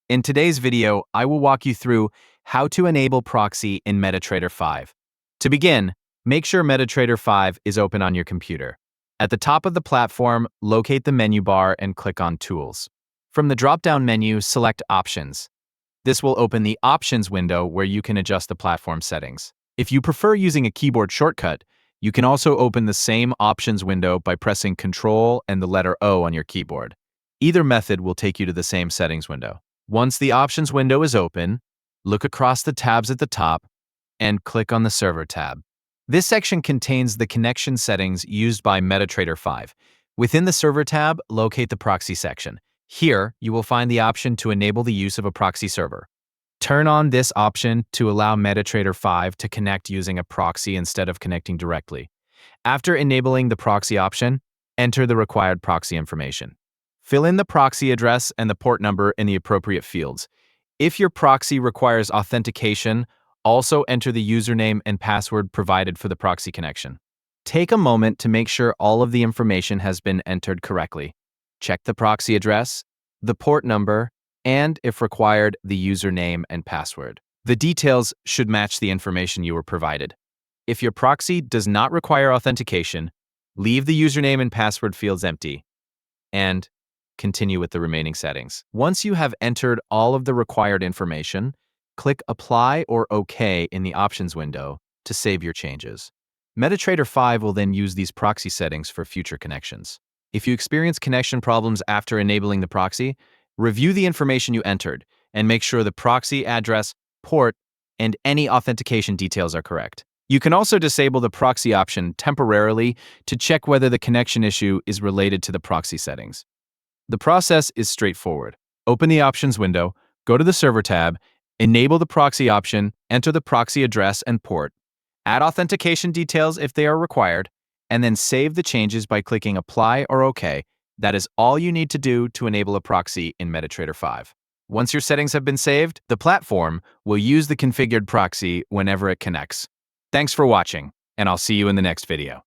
In today's video, I will walk you through how to enable Proxy in MetaTrader 5. To begin, make sure MetaTrader 5 is open on your computer. At the top of the platform, locate the menu bar and click on Tools. From the drop-down menu, select Options. This will open the Options window where you can adjust the platform settings. If you prefer using a keyboard shortcut, you can also open the same Options window by pressing Ctrl and the letter O on your keyboard. Either method will take you to the same settings window. Once the Options window is open, look across the tabs at the top and click on the Server tab. This section contains the connection settings used by MetaTrader 5. Within the Server tab, locate the Proxy section. Here, you will find the option to enable the use of a proxy server. Turn on this option to allow MetaTrader 5 to connect using a proxy instead of connecting directly. After enabling the proxy option, enter the required proxy information. Fill in the proxy address and the port number in the appropriate fields. If your proxy requires authentication, also enter the username and password provided for the proxy connection. Take a moment to make sure all of the information has been entered correctly. Check the proxy address, the port number, and, if required, the username and password. The details should match the information you were provided. If your proxy does not require authentication, leave the username and password fields empty, and continue with the remaining settings. Once you have entered all of the required information, click Apply or OK in the Options window to save your changes. MetaTrader 5 will then use these proxy settings for future connections. If you experience connection problems after enabling the proxy, review the information you entered and make sure the proxy address, port, and any authentication details are correct. You can also disable the proxy option temporarily to check whether the connection issue is related to the proxy settings. The process is straightforward. Open the Options window, go to the Server tab, enable the proxy option, enter the proxy address and port, add authentication details if they are required, and then save the changes by clicking Apply or OK. That is all you need to do to enable a proxy in MetaTrader 5. Once your settings have been saved, the platform will use the configured proxy whenever it connects. Thanks for watching, and I'll see you in the next video.